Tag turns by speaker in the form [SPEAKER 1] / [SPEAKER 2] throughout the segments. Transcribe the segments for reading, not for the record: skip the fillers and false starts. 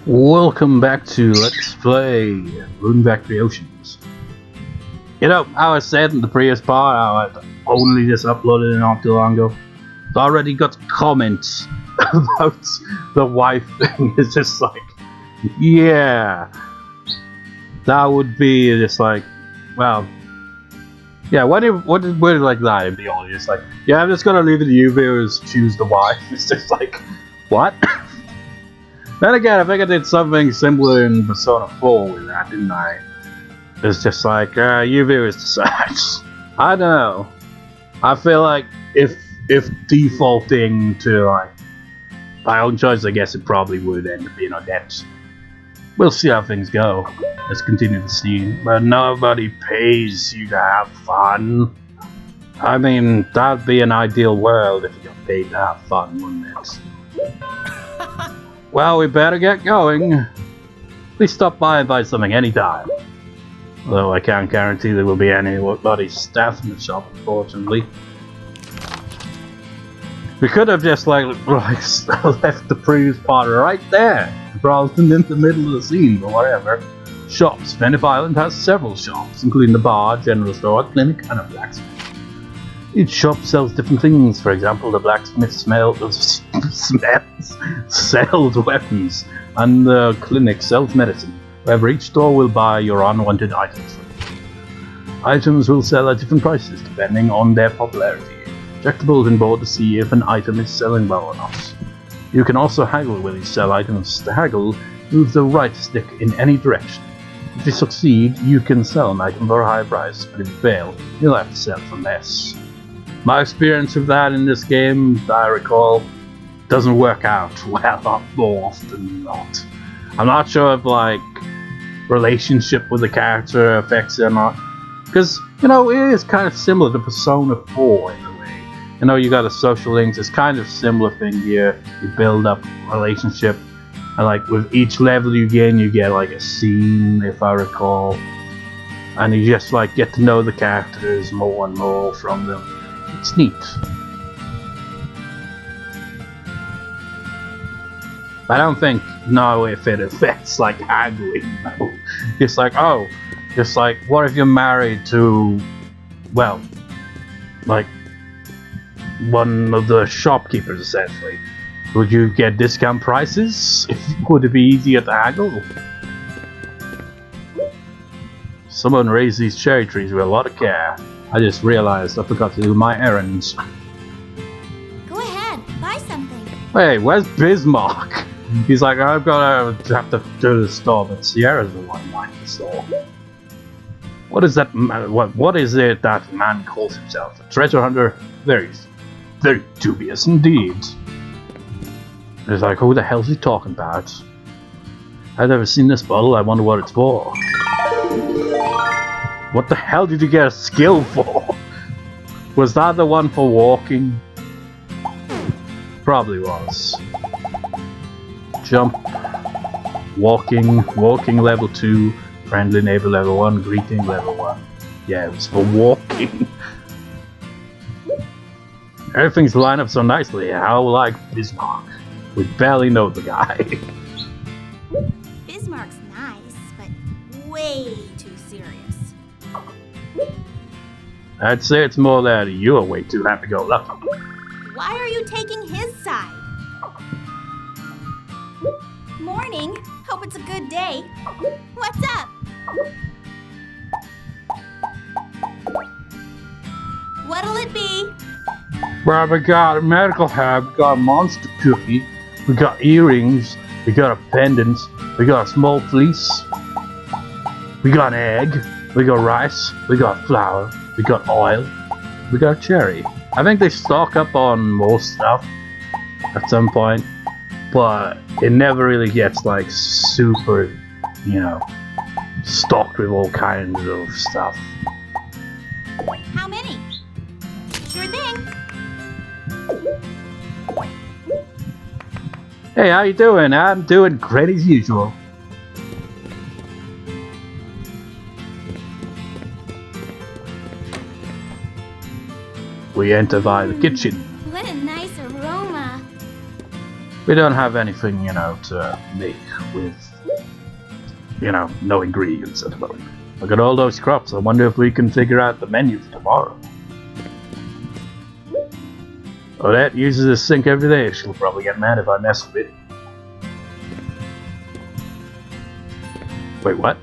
[SPEAKER 1] Welcome back to Let's Play Rune Oceans. You know, I was saying in the previous part, I only just uploaded it not too long ago. So I already got comments about the wife thing. It's just like, yeah, that would be just like, well, yeah, what if like that? It'd be all just like, yeah, I'm just gonna leave it to you viewers choose the wife. It's just like, what? Then again, I think I did something similar in Persona 4 with that, didn't I? It's just like, you viewers decide. I don't know. I feel like if defaulting to like my own choice, I guess it probably would end up being Odette. We'll see how things go. Let's continue the scene. But nobody pays you to have fun. I mean, that'd be an ideal world if you got paid to have fun, wouldn't it? Well, we better get going. Please stop by and buy something anytime. Although I can't guarantee there will be anybody staff in the shop, unfortunately. We could have just like left the previous part right there, rather than in the middle of the scene, but whatever. Shops. Venice Island has several shops, including the bar, general store, clinic, and a blacksmith. Each shop sells different things. For example, the blacksmith sells weapons, and the clinic sells medicine. However, each store will buy your unwanted items from you. Items will sell at different prices depending on their popularity. Check the bulletin board to see if an item is selling well or not. You can also haggle when you sell items. To haggle, move the right stick in any direction. If you succeed, you can sell an item for a higher price, but if you fail, you'll have to sell for less. My experience with that in this game, I recall, doesn't work out well more often than not. I'm not sure if like relationship with the character affects it or not, because you know it is kind of similar to Persona 4 in a way. You know, you got a social links. It's kind of similar thing here. You build up a relationship, and like with each level you gain, you get like a scene, if I recall, and you just like get to know the characters more and more from them. It's neat. I don't think if it affects like haggling. No. It's like, oh, just like what if you're married to, well, like one of the shopkeepers essentially? Would you get discount prices? Would it be easier to haggle? Someone raised these cherry trees with a lot of care. I just realized I forgot to do my errands.
[SPEAKER 2] Go ahead, buy something.
[SPEAKER 1] Hey, where's Bismark? He's like, I've got to have to go to the store, but Sierra's the one behind the store. What is that? What is it that man calls himself? A treasure hunter? Very, very dubious indeed. It's like, who the hell's he talking about? I've never seen this bottle. I wonder what it's for. What the hell did you get a skill for? Was that the one for walking? Probably was. Jump. Walking level 2. Friendly neighbor level 1. Greeting level 1. Yeah, it was for walking. Everything's lined up so nicely. How like Bismark. We barely know the guy.
[SPEAKER 2] Bismarck's nice, but way too serious.
[SPEAKER 1] I'd say it's more that you're way too happy-go-lucky.
[SPEAKER 2] Why are you taking his side? Morning. Hope it's a good day. What's up? What'll it be?
[SPEAKER 1] Well, we got a medical hat, we got a monster cookie, we got earrings, we got a pendant, we got a small fleece, we got an egg, we got rice, we got flour, we got oil, we got cherry. I think they stock up on most stuff at some point, but it never really gets like super, you know, stocked with all kinds of stuff.
[SPEAKER 2] How many? Sure thing.
[SPEAKER 1] Hey, how you doing? I'm doing great as usual. We enter via the kitchen.
[SPEAKER 2] What a nice aroma.
[SPEAKER 1] We don't have anything, you know, to make with, you know, no ingredients at the moment. Look at all those crops. I wonder if we can figure out the menu for tomorrow. Odette uses this sink every day. She'll probably get mad if I mess with it. Wait, what?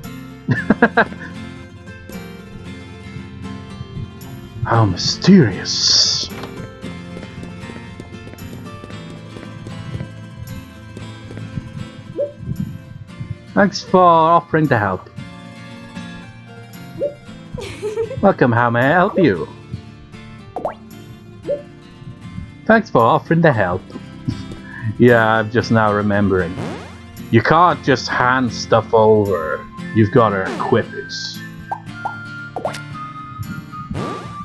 [SPEAKER 1] How mysterious. Thanks for offering to help. Welcome, how may I help you? Thanks for offering to help. Yeah, I'm just now remembering. You can't just hand stuff over. You've got to equip it.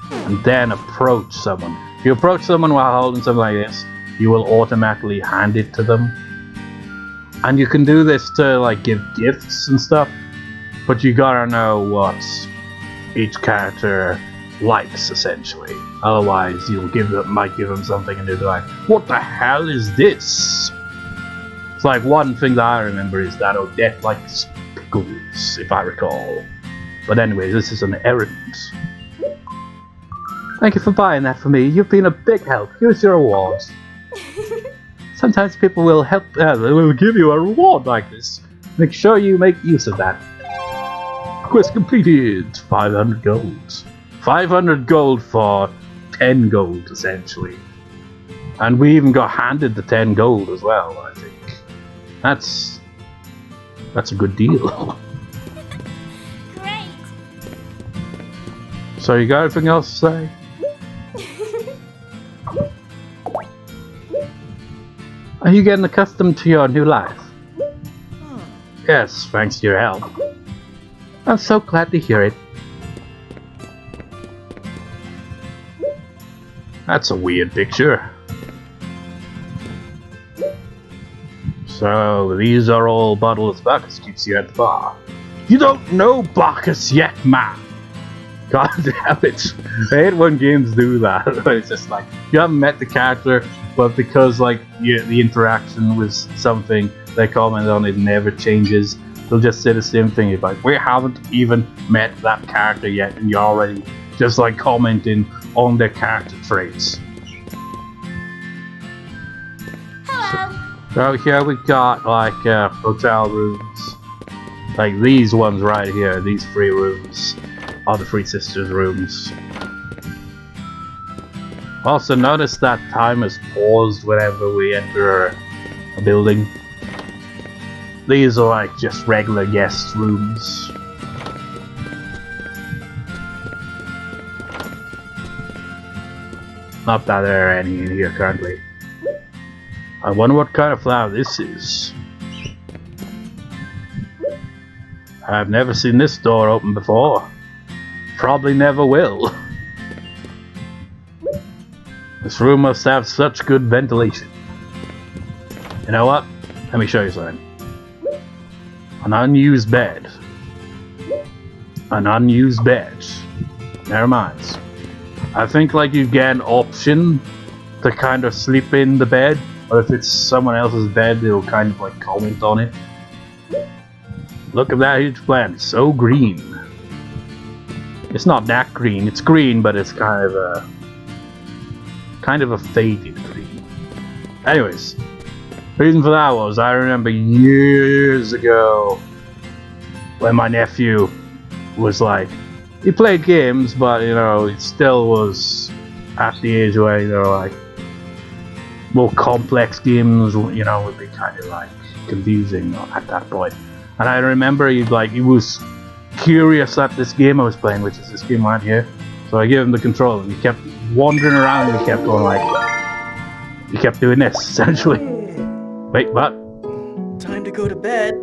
[SPEAKER 1] And then approach someone. If you approach someone while holding something like this, you will automatically hand it to them. And you can do this to like give gifts and stuff, but you gotta know what each character likes essentially. Otherwise, might give them something and they'll be like, "What the hell is this?" It's like one thing that I remember is that Odette likes pickles, if I recall. But anyway, this is an errand. Thank you for buying that for me. You've been a big help. Here's your reward. Sometimes people will help. They will give you a reward like this. Make sure you make use of that. Quest completed. 500 gold. 500 gold for 10 gold, essentially. And we even got handed the 10 gold as well, I think. That's a good deal.
[SPEAKER 2] Great.
[SPEAKER 1] So you got anything else to say? Are you getting accustomed to your new life? Yes, thanks to your help. I'm so glad to hear it. That's a weird picture. So, these are all bottles Bacchus keeps you at the bar. You don't know Bacchus yet, man! God damn it. I hate when games do that. It's just like, you haven't met the character, but because like the interaction with something, they comment on it never changes. They'll just say the same thing. It's like, we haven't even met that character yet, and you're already just like commenting on their character traits.
[SPEAKER 2] Hello.
[SPEAKER 1] So here we got like hotel rooms, like these ones right here. These 3 rooms are the 3 sisters' rooms. Also notice that time is paused whenever we enter a building. These are like just regular guest rooms. Not that there are any in here currently. I wonder what kind of flower this is. I've never seen this door open before. Probably never will. This room must have such good ventilation. You know what? Let me show you something. An unused bed. An unused bed. Never mind. I think like you get an option to kind of sleep in the bed, or if it's someone else's bed, they'll kind of like comment on it. Look at that huge plant, so green. It's not that green, it's green, but it's kind of a faded green. Anyways, the reason for that was I remember years ago when my nephew was like, he played games, but you know, he still was at the age where, you know, like more complex games, you know, would be kind of like confusing at that point. And I remember he was curious at this game I was playing, which is this game right here. So I gave him the controller and he kept wandering around and he kept going like, he kept doing this essentially. Wait, what?
[SPEAKER 3] Time to go to bed.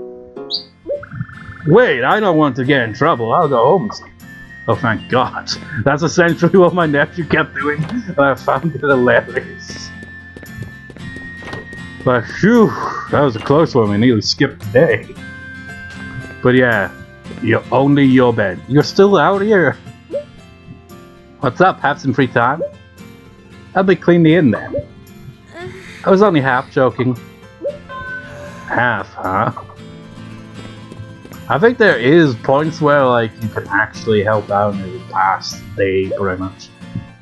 [SPEAKER 1] Wait, I don't want to get in trouble. I'll go home and sleep. Oh, thank God. That's essentially what my nephew kept doing, and I found it hilarious. But phew, that was a close one. We nearly skipped the day. But yeah, only your bed. You're still out here. What's up? Have some free time? Help me clean the inn then. I was only half joking. Half, huh? I think there is points where like you can actually help out in the past day, pretty much.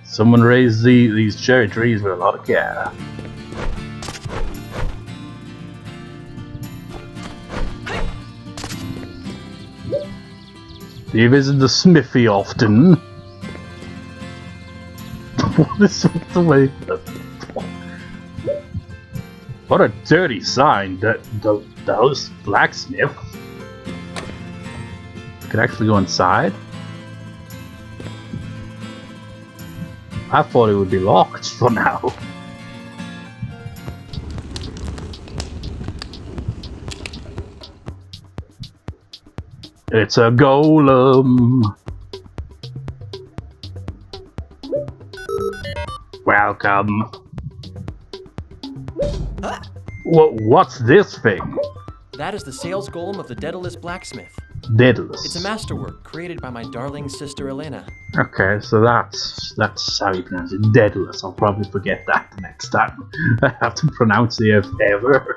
[SPEAKER 1] Someone raised these cherry trees with a lot of care. Do you visit the smithy often? What is with the way? What a dirty sign! Those blacksmith. Could actually go inside. I thought it would be locked for now. It's a golem. Welcome. What's this thing?
[SPEAKER 3] That is the sales golem of the Daedalus blacksmith.
[SPEAKER 1] Daedalus.
[SPEAKER 3] It's a masterwork created by my darling sister Elena.
[SPEAKER 1] Okay, so that's how you pronounce it. Daedalus. I'll probably forget that the next time I have to pronounce it ever.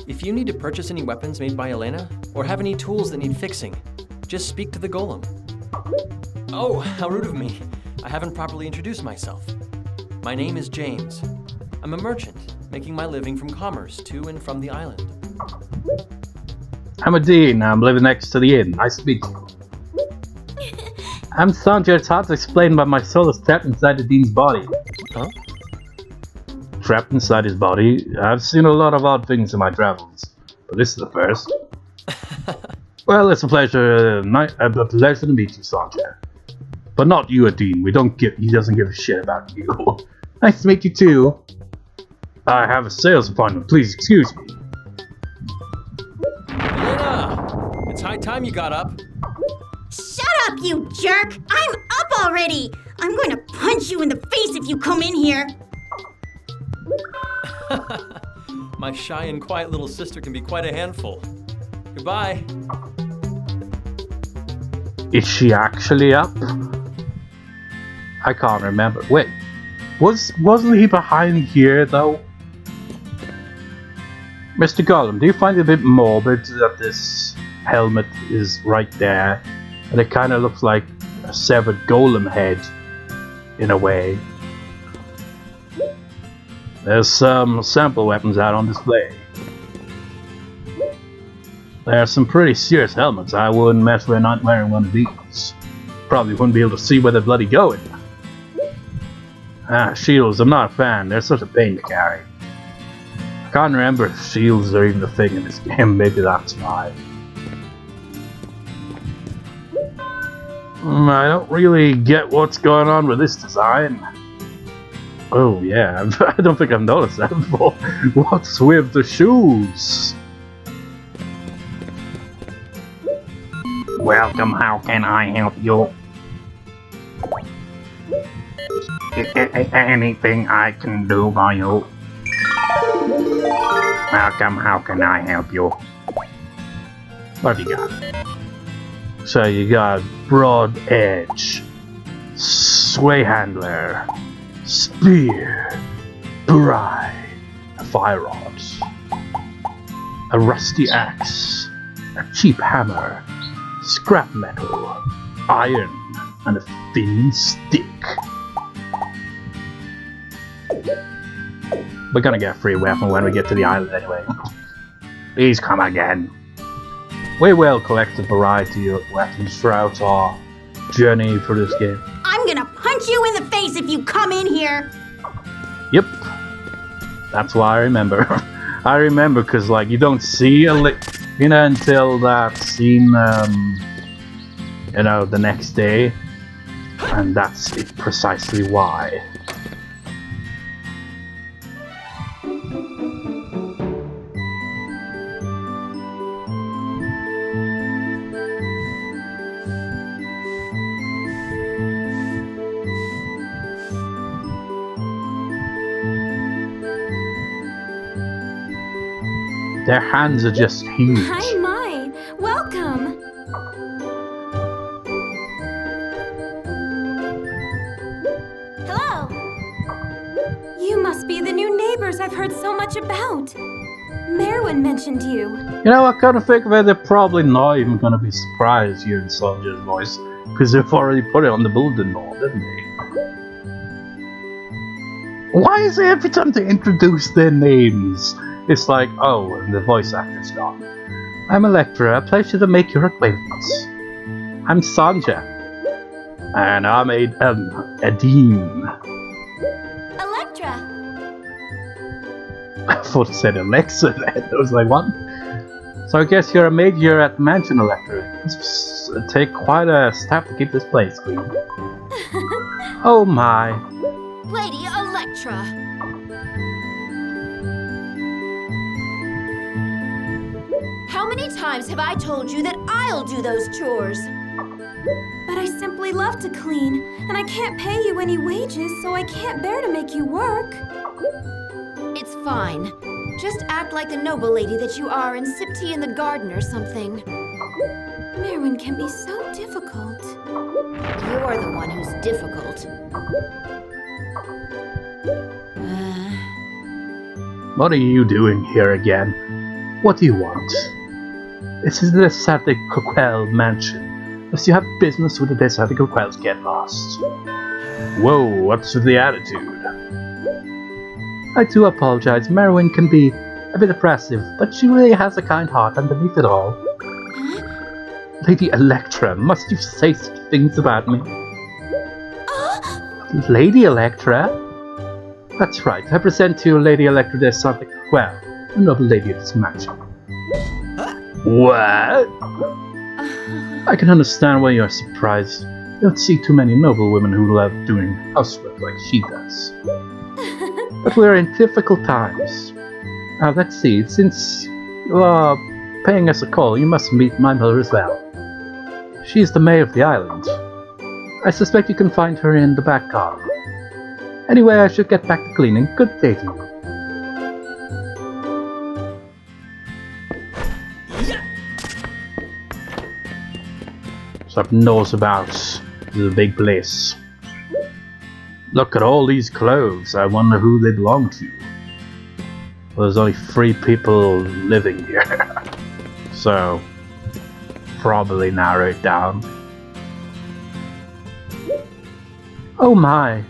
[SPEAKER 3] If you need to purchase any weapons made by Elena, or have any tools that need fixing, just speak to the golem. Oh, how rude of me. I haven't properly introduced myself. My name is James. I'm a merchant, making my living from commerce to and from the island.
[SPEAKER 1] I'm a Dean. I'm living next to the inn. Nice to meet you. I'm Sanjay. It's hard to explain, but my soul is trapped inside the Dean's body.
[SPEAKER 3] Huh?
[SPEAKER 1] Trapped inside his body? I've seen a lot of odd things in my travels, but this is the first. Well, it's a pleasure. A pleasure to meet you, Sanjay. But not you, Dean. He doesn't give a shit about you. Nice to meet you too. I have a sales appointment. Please excuse me.
[SPEAKER 3] Elena! It's high time you got up.
[SPEAKER 2] Shut up, you jerk! I'm up already! I'm going to punch you in the face if you come in here!
[SPEAKER 3] My shy and quiet little sister can be quite a handful. Goodbye.
[SPEAKER 1] Is she actually up? I can't remember. Wait, wasn't he behind here though? Mr. Golem, do you find it a bit morbid that this helmet is right there, and it kind of looks like a severed golem head in a way? There's some sample weapons out on display. There are some pretty serious helmets. I wouldn't mess with not wearing one of these. Probably wouldn't be able to see where they're bloody going. Shields, I'm not a fan. They're such a pain to carry. I can't remember if shields are even a thing in this game. Maybe that's why. I don't really get what's going on with this design. Oh yeah, I don't think I've noticed that before. What's with the shoes? Welcome, how can I help you? Anything I can do for you? Welcome, how can I help you? What have you got? So you got broad edge, sway handler, spear, bride, a fire rod, a rusty axe, a cheap hammer, scrap metal, iron, and a thin stick. We're gonna get a free weapon when we get to the island anyway. Please come again. We will collect a variety of weapons throughout our journey through this game.
[SPEAKER 2] I'm gonna punch you in the face if you come in here!
[SPEAKER 1] Yep. That's why I remember. I remember because, like, you don't see Elena until that scene, you know, the next day. And that's precisely why. Their hands are just huge.
[SPEAKER 2] Hi, Mai. Welcome. Hello.
[SPEAKER 4] You must be the new neighbors I've heard so much about. Maerwen mentioned you.
[SPEAKER 1] You know, I kind of think that they're probably not even going to be surprised hearing Soldier's voice, because they've already put it on the bulletin board, didn't they? Why is it every time they introduce their names, it's like, oh, and the voice actor's gone. I'm Electra, a pleasure to make your acquaintance. I'm Sanja. And I'm Adine.
[SPEAKER 4] Electra!
[SPEAKER 1] I thought it said Alexa then. I was like, what? So I guess you're a maid here at the mansion, Electra. It's take quite a step to keep this place clean. Oh my.
[SPEAKER 4] Lady Electra! How many times have I told you that I'll do those chores? But I simply love to clean, and I can't pay you any wages, so I can't bear to make you work. It's fine. Just act like the noble lady that you are and sip tea in the garden or something. Maerwen can be so difficult. You're the one who's difficult.
[SPEAKER 1] What are you doing here again? What do you want? This is the Desertic Coquel mansion. If you have business with the Desertic Coquels, get lost. Whoa, what's with the attitude? I do apologize. Maerwen can be a bit oppressive, but she really has a kind heart underneath it all. Lady Electra, must you say such things about me? Lady Electra? That's right, I present to you Lady Electra de Santa Coquel, a noble lady of this mansion. What? I can understand why you're surprised. You don't see too many noble women who love doing housework like she does. But we're in difficult times. Now let's see, since you are paying us a call, you must meet my mother as well. She's the mayor of the island. I suspect you can find her in the back garden. Anyway, I should get back to cleaning. Good day to you. Something knows about the big place. Look at all these clothes. I wonder who they belong to. Well, there's only 3 people living here. So, probably narrow it down. Oh my.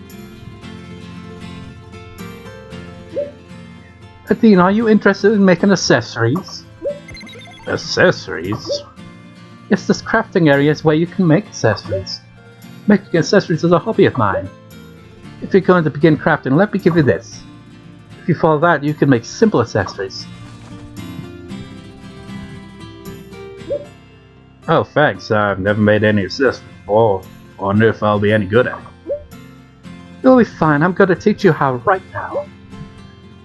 [SPEAKER 1] Adine, are you interested in making accessories? Accessories? Yes, this crafting area is where you can make accessories. Making accessories is a hobby of mine. If you're going to begin crafting, let me give you this. If you follow that, you can make simple accessories. Oh, thanks. I've never made any accessories before. I wonder if I'll be any good at it. You'll be fine. I'm going to teach you how right now.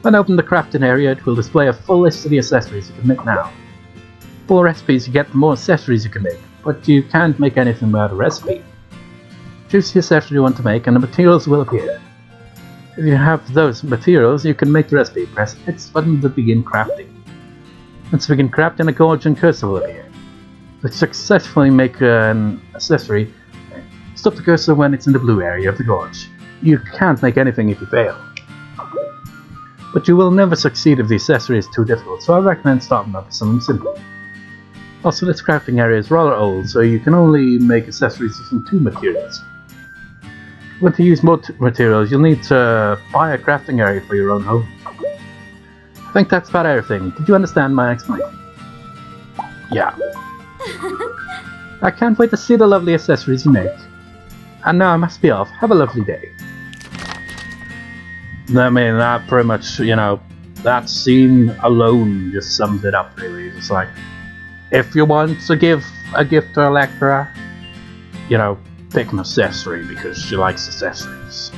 [SPEAKER 1] When I open the crafting area, it will display a full list of the accessories you can make now. The more recipes you get, the more accessories you can make, but you can't make anything without a recipe. Choose the accessory you want to make and the materials will appear. If you have those materials, you can make the recipe. Press X button to begin crafting. Once you begin crafting, a gorge and cursor will appear. To successfully make an accessory, stop the cursor when it's in the blue area of the gorge. You can't make anything if you fail. But you will never succeed if the accessory is too difficult, so I recommend starting off with something simple. Also, this crafting area is rather old, so you can only make accessories using 2 materials. If you want to use more materials, you'll need to buy a crafting area for your own home. I think that's about everything. Did you understand my explanation? Yeah. I can't wait to see the lovely accessories you make. And now I must be off. Have a lovely day. I mean, that pretty much, you know, that scene alone just sums it up, really. It's like, if you want to give a gift to Electra, you know, pick an accessory because she likes accessories.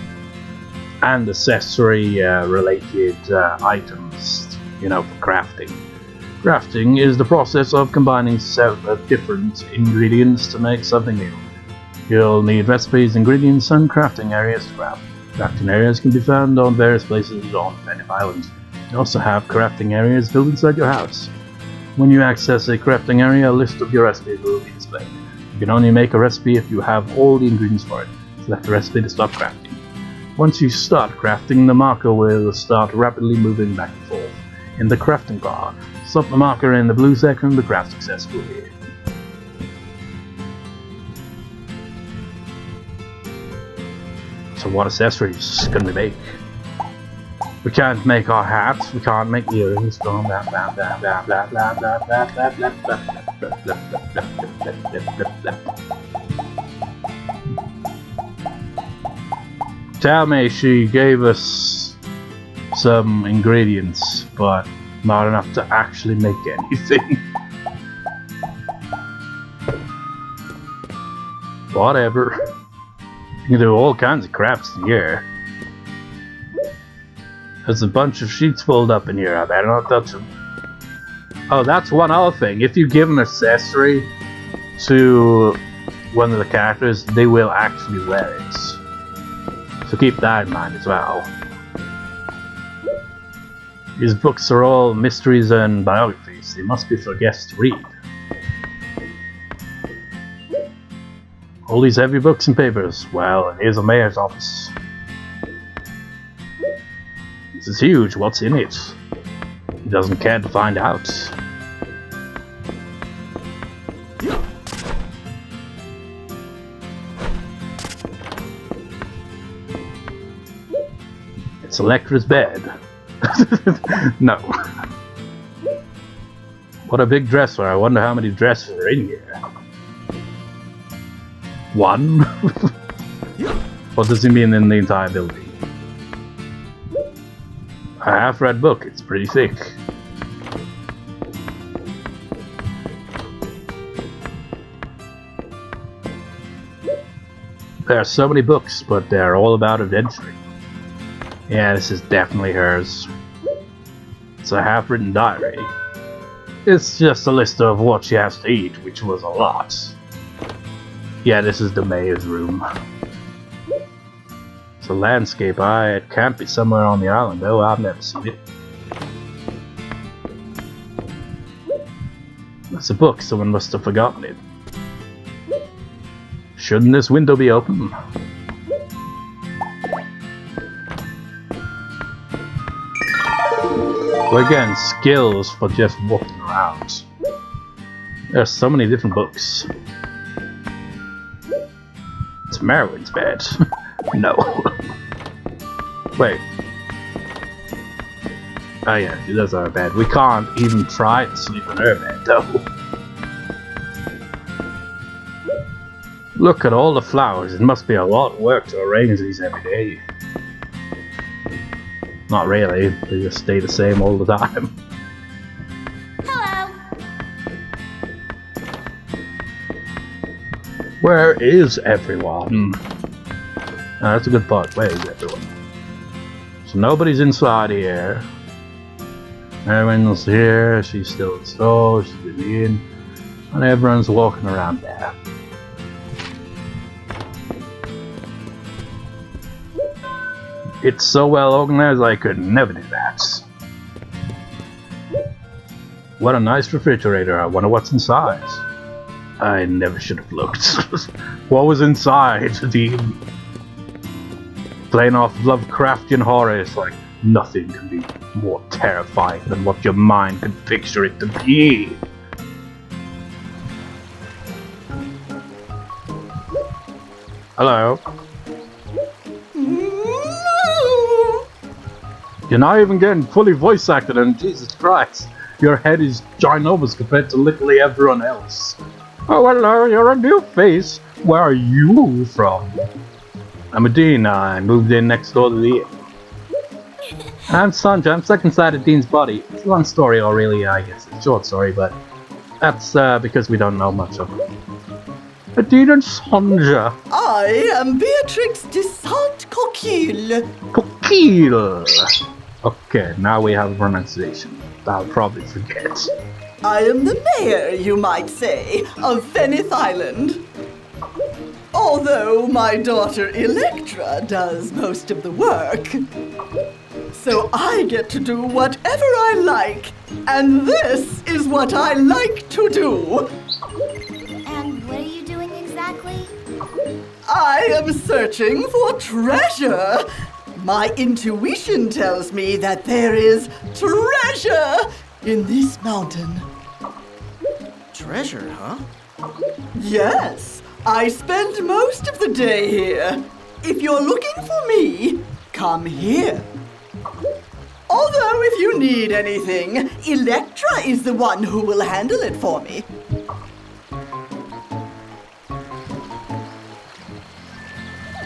[SPEAKER 1] And accessory related items, you know, for crafting. Crafting is the process of combining several different ingredients to make something new. You'll need recipes, ingredients, and crafting areas to craft. Crafting areas can be found on various places on Fenif Island. You also have crafting areas built inside your house. When you access a crafting area, a list of your recipes will be displayed. You can only make a recipe if you have all the ingredients for it. Select the recipe to start crafting. Once you start crafting, the marker will start rapidly moving back and forth in the crafting bar. Stop the marker in the blue section to craft successfully. So what accessories can we make? We can't make our hats, we can't make earrings, blah blah blah blah blah blah blah blah blah blah blah blah. Tell me she gave us some ingredients, but not enough to actually make anything. Whatever. You can do all kinds of crafts in here. There's a bunch of sheets folded up in here, I better not touch them. Oh, that's one other thing. If you give an accessory to one of the characters, they will actually wear it. So keep that in mind as well. These books are all mysteries and biographies. They must be for guests to read. All these heavy books and papers. Well, here's the mayor's office. This is huge. What's in it? He doesn't care to find out. It's Electra's bed. No. What a big dresser. I wonder how many dressers are in here. One? What does he mean in the entire building? A half-read book. It's pretty thick. There are so many books, but they're all about adventuring. Yeah, this is definitely hers. It's a half-written diary. It's just a list of what she has to eat, which was a lot. Yeah, this is the mayor's room. It's a landscape. It can't be somewhere on the island, though. I've never seen it. That's a book. Someone must have forgotten it. Shouldn't this window be open? We're getting skills for just walking around. There's so many different books. It's Maerwen's bed. No. Wait. Oh yeah, she does have a bed. We can't even try to sleep in her bed, though. Look at all the flowers. It must be a lot of work to arrange these every day. Not really. They just stay the same all the time.
[SPEAKER 2] Hello.
[SPEAKER 1] Where is everyone? Oh, that's a good part. Where is everyone? So nobody's inside here. Everyone's here. She's still in store. She's in. And everyone's walking around there. It's so well organized I could never do that. What a nice refrigerator. I wonder what's inside. I never should have looked. What was inside? The playing off Lovecraftian horror is like nothing can be more terrifying than what your mind could picture it to be. Hello. You're not even getting fully voice acted, and Jesus Christ, your head is ginormous compared to literally everyone else. Oh, hello, you're a new face. Where are you from? I'm a Dean. I moved in next door to the inn. I'm Sanja. I'm stuck inside of Dean's body. It's a long story, or really, I guess it's a short story, but that's because we don't know much of it. A Dean and Sanja.
[SPEAKER 5] I am Beatrix de Saint-Coquille.
[SPEAKER 1] Coquille. Okay, now we have a pronunciation. I'll probably forget.
[SPEAKER 5] I am the mayor, you might say, of Fenith Island. Although my daughter Electra does most of the work. So I get to do whatever I like, and this is what I like to do.
[SPEAKER 4] And what are you doing exactly?
[SPEAKER 5] I am searching for treasure. My intuition tells me that there is treasure in this mountain.
[SPEAKER 6] Treasure, huh?
[SPEAKER 5] Yes, I spend most of the day here. If you're looking for me, come here. Although if you need anything, Electra is the one who will handle it for me.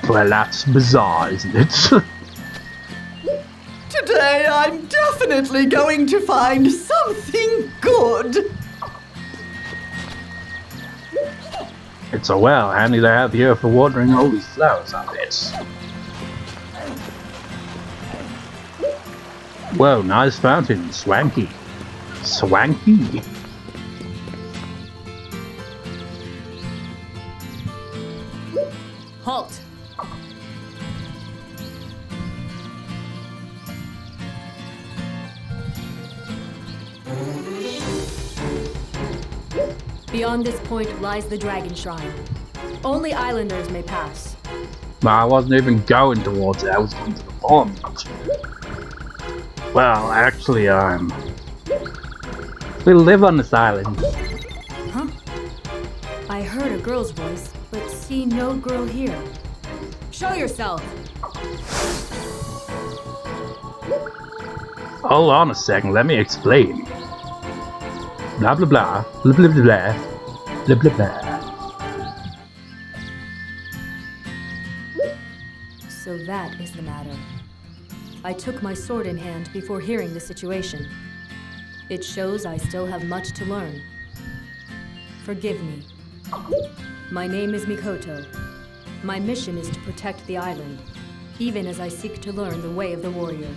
[SPEAKER 1] Well, that's bizarre, isn't it?
[SPEAKER 5] Today I'm definitely going to find something good.
[SPEAKER 1] It's a well handy to have here for watering all these flowers, I bet. Whoa, nice fountain. Swanky. Swanky.
[SPEAKER 4] Halt! Beyond this point lies the Dragon Shrine. Only islanders may pass.
[SPEAKER 1] But I wasn't even going towards it. I was going to the pond. Well, actually, we live on this island.
[SPEAKER 4] Huh? I heard a girl's voice, but see no girl here. Show yourself!
[SPEAKER 1] Hold on a second, let me explain. Blah blah blah, blah blah blah, blah blah blah.
[SPEAKER 4] So that is the matter. I took my sword in hand before hearing the situation. It shows I still have much to learn. Forgive me. My name is Mikoto. My mission is to protect the island, even as I seek to learn the way of the warrior.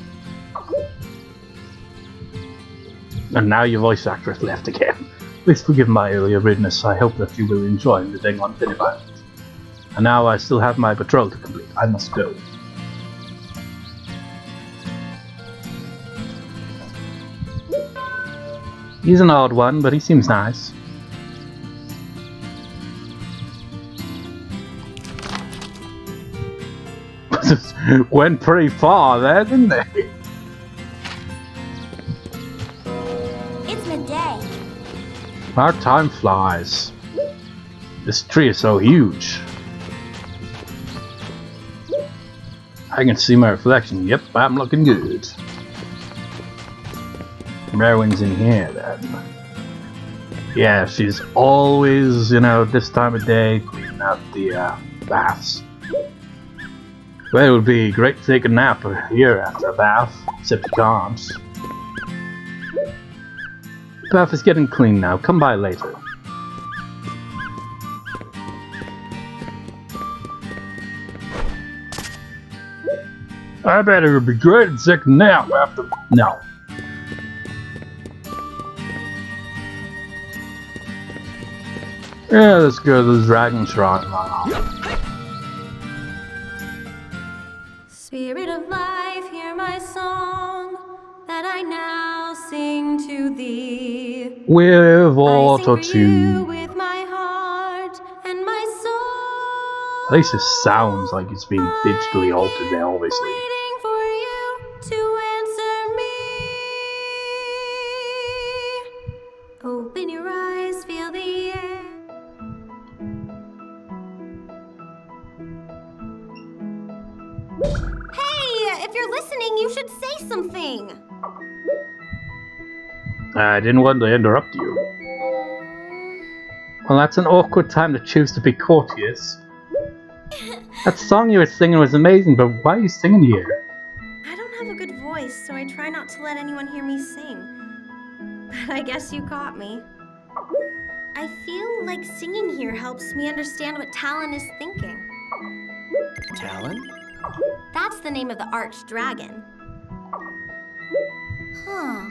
[SPEAKER 1] And now your voice actress left again. Please forgive my earlier rudeness. I hope that you will enjoy living on Phillip Island. And now I still have my patrol to complete. I must go. He's an odd one, but he seems nice. Went pretty far there, didn't they?
[SPEAKER 2] It's midday.
[SPEAKER 1] Our time flies. This tree is so huge. I can see my reflection. Yep, I'm looking good. Maerwen's in here then. Yeah, she's always, this time of day cleaning out the baths. Well, it would be great to take a nap here after a bath, except you can't. The bath is getting clean now. Come by later. I bet it would be great to take a nap after. No. Yeah, let's go to the Dragon Shrine.
[SPEAKER 4] Spirit of life, hear my song that I now sing to thee.
[SPEAKER 1] With
[SPEAKER 4] I sing for you
[SPEAKER 1] auto-tune.
[SPEAKER 4] with my heart and my soul.
[SPEAKER 1] At least it sounds like it's been digitally altered there, obviously.
[SPEAKER 4] Waiting for you to answer me. Open your eyes, feel the air.
[SPEAKER 2] Hey, if you're listening, you should say something.
[SPEAKER 1] I didn't want to interrupt you. Well, that's an awkward time to choose to be courteous. That song you were singing was amazing, but why are you singing here?
[SPEAKER 2] I don't have a good voice, so I try not to let anyone hear me sing. But I guess you caught me. I feel like singing here helps me understand what Talon is thinking.
[SPEAKER 6] Talon?
[SPEAKER 2] That's the name of the arch-dragon. Huh.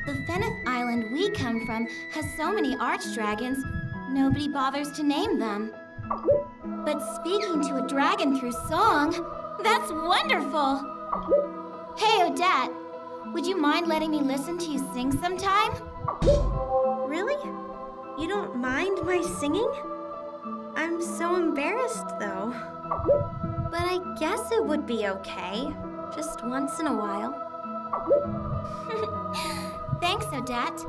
[SPEAKER 2] The Venice island we come from has so many arch-dragons, nobody bothers to name them. But speaking to a dragon through song, that's wonderful! Hey, Odette, would you mind letting me listen to you sing sometime? Really? You don't mind my singing? I'm so embarrassed, though. But I guess it would be okay. Just once in a while. Thanks, Odette.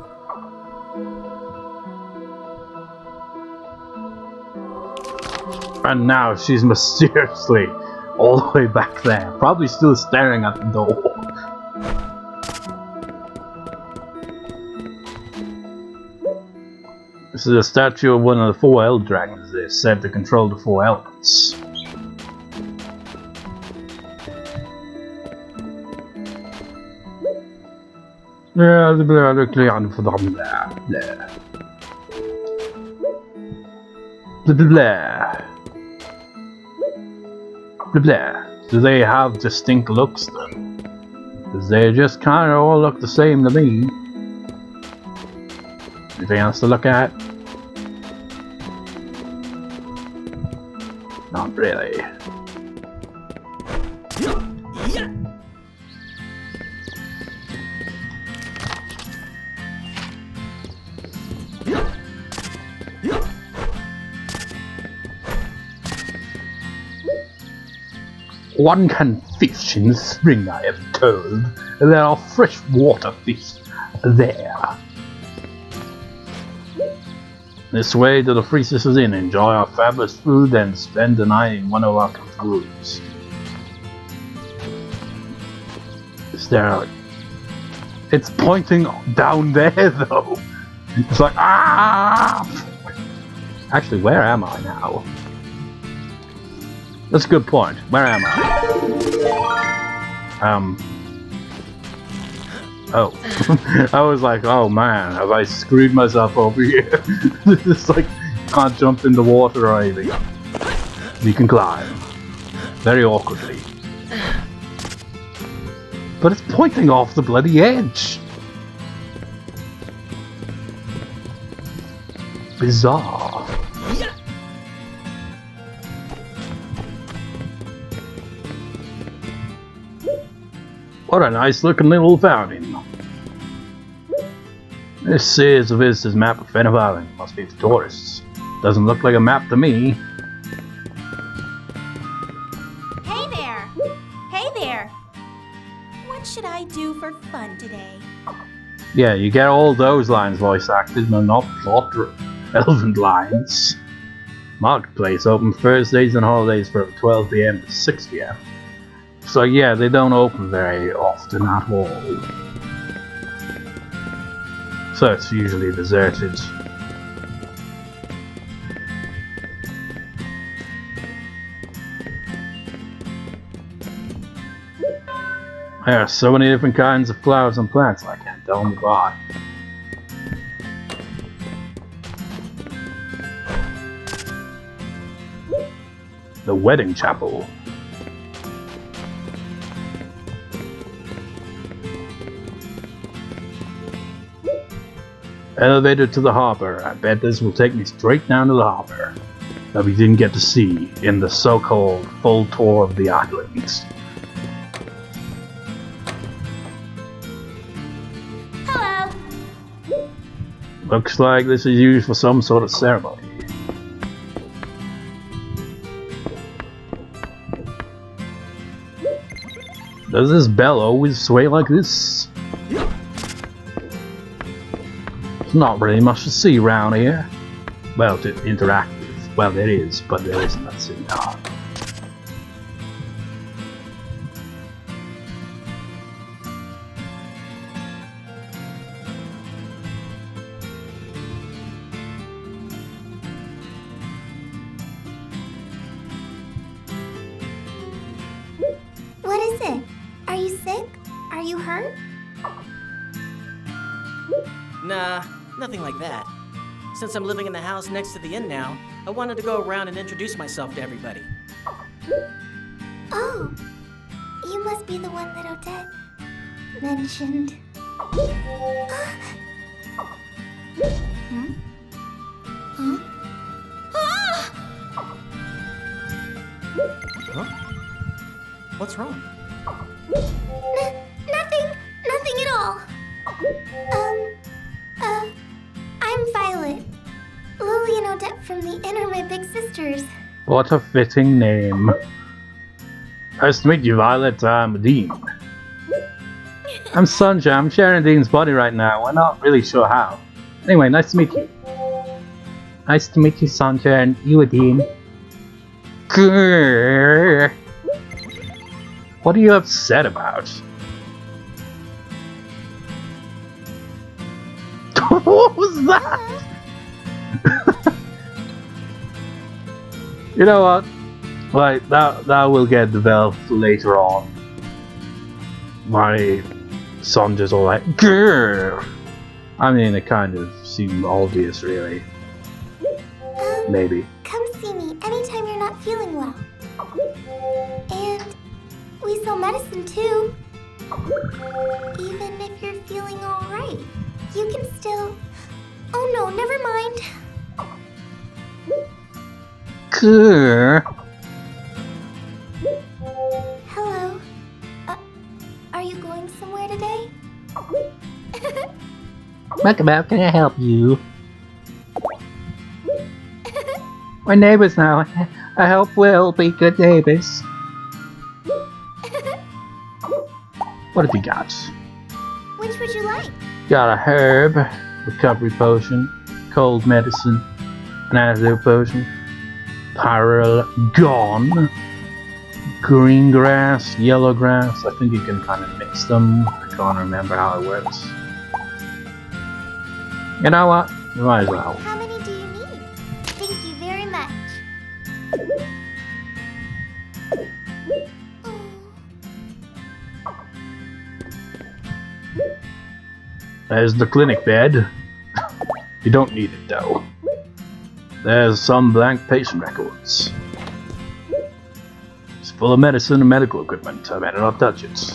[SPEAKER 1] And now she's mysteriously all the way back there, probably still staring at the door. This is a statue of one of the 4 Elder Dragons. They're said to control the 4 elements. Yeah, blah, blah, blah, blah, blah. Blah, blah. Do they have distinct looks then? Because they just kind of all look the same to me. Anything else to look at? Not really. One can fish in the spring, I am told. There are freshwater fish there. This way to the Three Sisters Inn, enjoy our fabulous food, and spend the night in one of our rooms. Is there... It's pointing down there, though. It's like, ah! Actually, where am I now? That's a good point. Where am I? Oh. I was like, oh man, have I screwed myself over here? It's like, can't jump in the water or anything. You can climb. Very awkwardly. But it's pointing off the bloody edge. Bizarre. What a nice looking little fountain. This is a visitor's map of Fenn Island. Must be for tourists. Doesn't look like a map to me.
[SPEAKER 4] Hey there! Hey there! What should I do for fun today?
[SPEAKER 1] Yeah, you get all those lines voice acted, but not plot relevant lines. Marketplace open Thursdays and holidays from 12 PM to 6 PM. So yeah, they don't open very often at all. So it's usually deserted. There are so many different kinds of flowers and plants, I can't tell them apart. The wedding chapel. Elevator to the harbor. I bet this will take me straight down to the harbor that we didn't get to see in the so-called full tour of the islands.
[SPEAKER 2] Hello.
[SPEAKER 1] Looks like this is used for some sort of ceremony. Does this bell always sway like this? There's not really much to see around here. Well, to interact with. Well, there is, but there isn't. Let's see now.
[SPEAKER 2] What is it? Are you sick? Are you hurt?
[SPEAKER 6] Nah, nothing like that. Since I'm living in the house next to the inn now, I wanted to go around and introduce myself to everybody.
[SPEAKER 2] Oh, you must be the one that Odette mentioned. Hmm? Huh? Ah!
[SPEAKER 3] Huh? What's wrong?
[SPEAKER 2] Nothing at all. I'm Violet. Lily and Odette from the inn are my big sisters.
[SPEAKER 1] What a fitting name. Nice to meet you, Violet. I'm Dean. I'm Sunshine. I'm sharing Dean's body right now. We're not really sure how. Anyway, nice to meet you. Nice to meet you, Sunshine. You, Dean. Grrr. What are you upset about? What was that? You know what? Like, that will get developed later on. My son just all like, grrr. I mean, it kind of seemed obvious, really. Maybe.
[SPEAKER 2] Come see me anytime you're not feeling well. And we sell medicine too. Even if you're feeling alright, you can still... Oh no, never mind.
[SPEAKER 1] Grrr.
[SPEAKER 2] Hello. Are you going somewhere today?
[SPEAKER 1] Muckabout, can I help you? We're neighbors now. I hope we'll be good neighbors. What have you got?
[SPEAKER 2] Which would you like?
[SPEAKER 1] Got a herb, recovery potion, cold medicine, an antidote potion, paragon, green grass, yellow grass. I think you can kind of mix them. I can't remember how it works. You know what? You might as well.
[SPEAKER 2] How many do you need? Thank you very much.
[SPEAKER 1] There's the clinic bed. You don't need it though. There's some blank patient records. It's full of medicine and medical equipment. I better not touch it.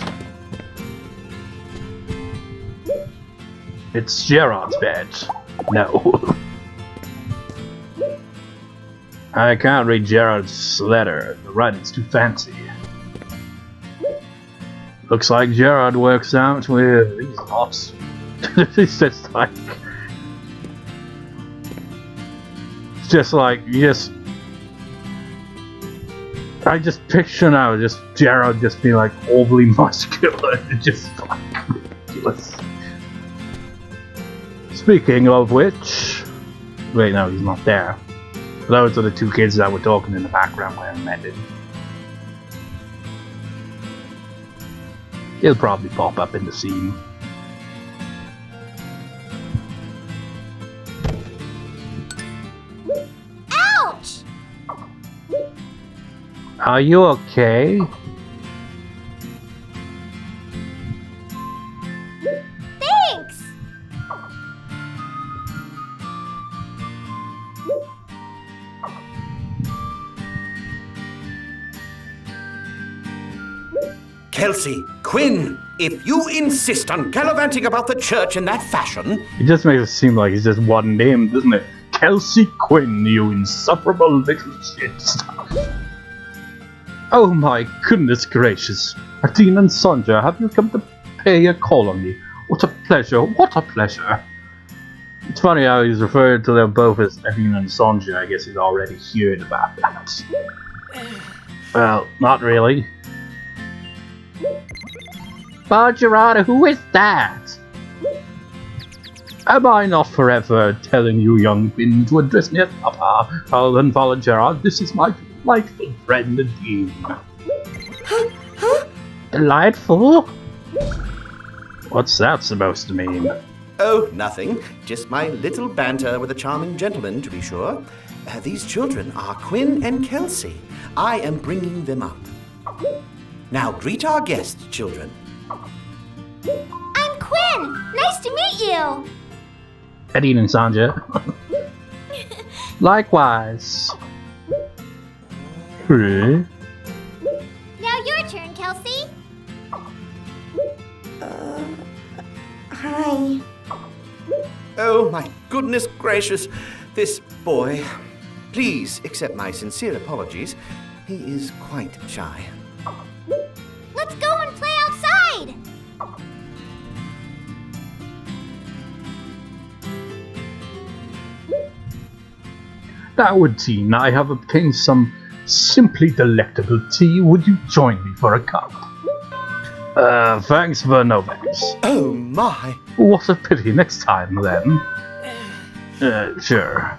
[SPEAKER 1] It's Gerard's bed. No. I can't read Gerard's letter. The writing's too fancy. Looks like Gerard works out with these lots. It's just like... It's just like, I just picture now just Gerard just being like overly muscular. Just like ridiculous. Speaking of which... Wait, no, he's not there. Those are the two kids that were talking in the background where I met him. He'll probably pop up in the scene.
[SPEAKER 2] Ouch!
[SPEAKER 1] Are you okay?
[SPEAKER 2] Thanks!
[SPEAKER 7] Kelsey, Quinn, if you insist on gallivanting about the church in that fashion...
[SPEAKER 1] It just makes it seem like it's just one name, doesn't it? Kelsey Quinn, you insufferable little shit. Oh my goodness gracious. Dean and Sonja, have you come to pay a call on me? What a pleasure, what a pleasure. It's funny how he's referred to them both as Dean and Sonja. I guess he's already heard about that. Well, not really. Bargerada, who is that? Am I not forever telling you young Quinn to address me as Papa? Well then, Father Gerard, this is my delightful friend Dean. Delightful? What's that supposed to mean?
[SPEAKER 7] Oh, nothing. Just my little banter with a charming gentleman, to be sure. These children are Quinn and Kelsey. I am bringing them up. Now greet our guests, children.
[SPEAKER 2] I'm Quinn! Nice to meet you!
[SPEAKER 1] Dean and Sonja. Likewise.
[SPEAKER 2] Now your turn, Kelsey.
[SPEAKER 5] Hi.
[SPEAKER 7] Oh, my goodness gracious. This boy. Please accept my sincere apologies. He is quite shy.
[SPEAKER 2] Let's go and play outside!
[SPEAKER 1] Now, Dean, I have obtained some Simply delectable tea. Would you join me for a cup? Thanks, but no thanks.
[SPEAKER 7] Oh my!
[SPEAKER 1] What a pity. Next time, then. Sure.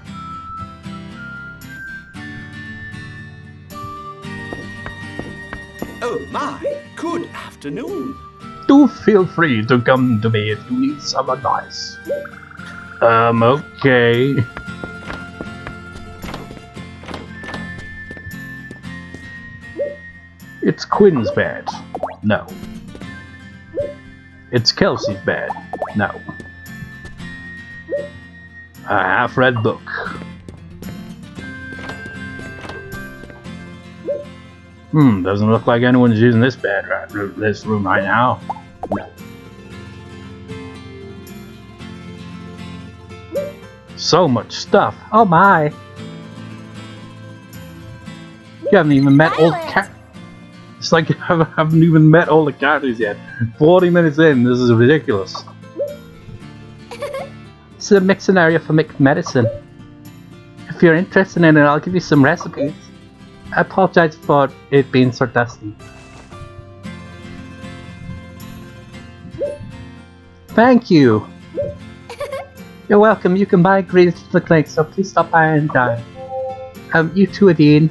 [SPEAKER 7] Oh my! Good afternoon.
[SPEAKER 1] Do feel free to come to me if you need some advice. Okay. It's Quinn's bed. No. It's Kelsey's bed. No. A half-read book. Doesn't look like anyone's using this bed, this room right now. No. So much stuff. Oh my! You haven't even met all the characters. It's like you haven't even met all the characters yet. 40 minutes in, this is ridiculous. This is a mixing area for mixed medicine. If you're interested in it, I'll give you some recipes. I apologize for it being so dusty. Thank you! You're welcome. You can buy ingredients from the clinic, so please stop by anytime. You too, Adine.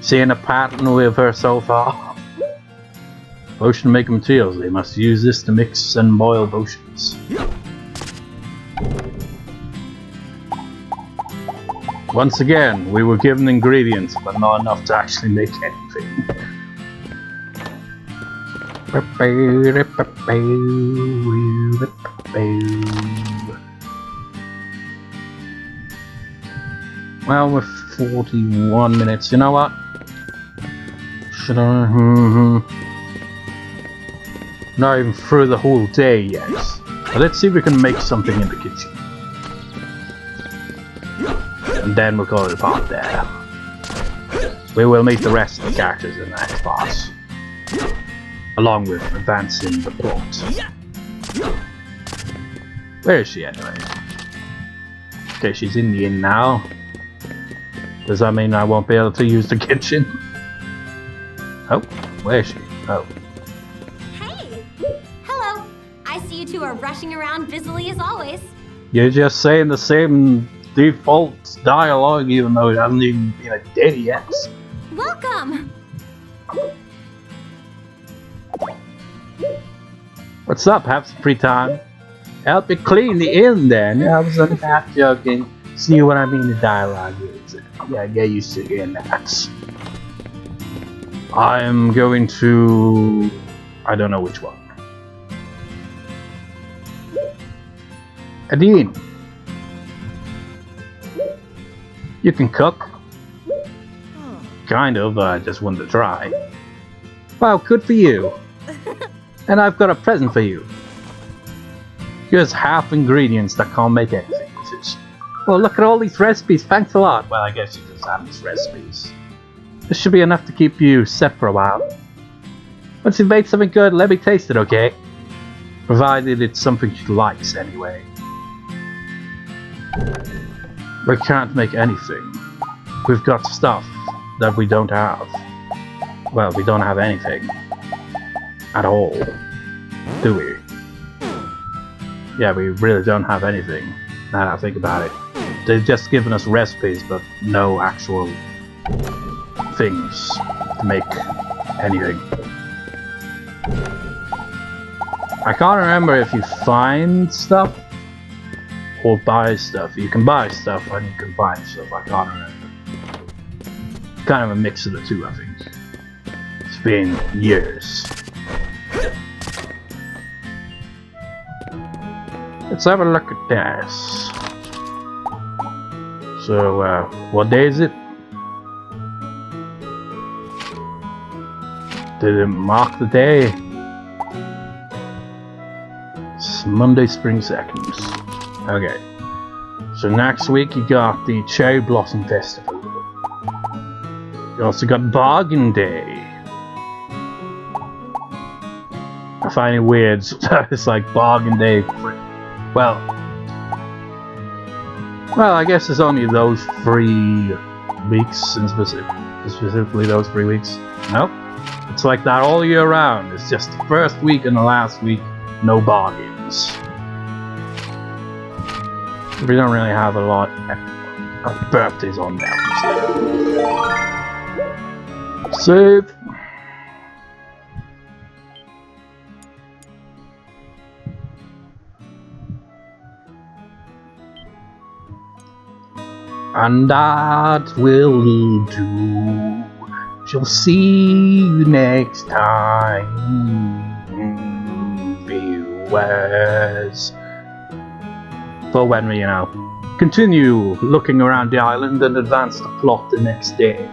[SPEAKER 1] Seeing a pattern with her so far. Potion making materials. They must use this to mix and boil potions. Once again, we were given ingredients, but not enough to actually make anything. Well, we're 41 minutes. You know what? Should I? Not even through the whole day yet. But let's see if we can make something in the kitchen. And then we'll call it a part there. We will meet the rest of the characters in the next part. Along with advancing the plot. Where is she anyway? Okay, she's in the inn now. Does that mean I won't be able to use the kitchen? Oh, where is she? Oh.
[SPEAKER 2] Hey! Hello! I see you two are rushing around busily as always.
[SPEAKER 1] You're just saying the same default dialogue even though it hasn't even been a day yet.
[SPEAKER 2] Welcome!
[SPEAKER 1] What's up? Have some free time? Help me clean the inn then. I was only half joking. See what I mean? The dialogue is. Yeah, get used to hearing that. I'm going to... I don't know which one. Adine. You can cook? Kind of, I just wanted to try. Wow, good for you. And I've got a present for you. Here's half ingredients that can't make anything. Well, look at all these recipes, thanks a lot. Well, I guess you just have these recipes. This should be enough to keep you set for a while. Once you've made something good, let me taste it, okay? Provided it's something she likes, anyway. We can't make anything. We've got stuff that we don't have. Well, we don't have anything. At all. Do we? Yeah, we really don't have anything. Now that I think about it. They've just given us recipes, but no actual things to make anything. I can't remember if you find stuff or buy stuff. You can buy stuff and you can find stuff. I can't remember. Kind of a mix of the two, I think. It's been years. Let's have a look at this. So, what day is it? Did it mark the day? It's Monday, spring 2nd. Okay. So next week you got the Cherry Blossom Festival. You also got Bargain Day. I find it weird that it's like Bargain Day. Well, Well, I guess it's only those 3 weeks, and specifically those 3 weeks. Nope. It's like that all year round. It's just the first week and the last week, no bargains. We don't really have a lot of birthdays on there. Save. And that will do. Shall see you next time, viewers. For when we, continue looking around the island and advance the plot the next day.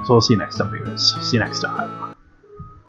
[SPEAKER 1] So we'll see you next time, viewers. See you next time.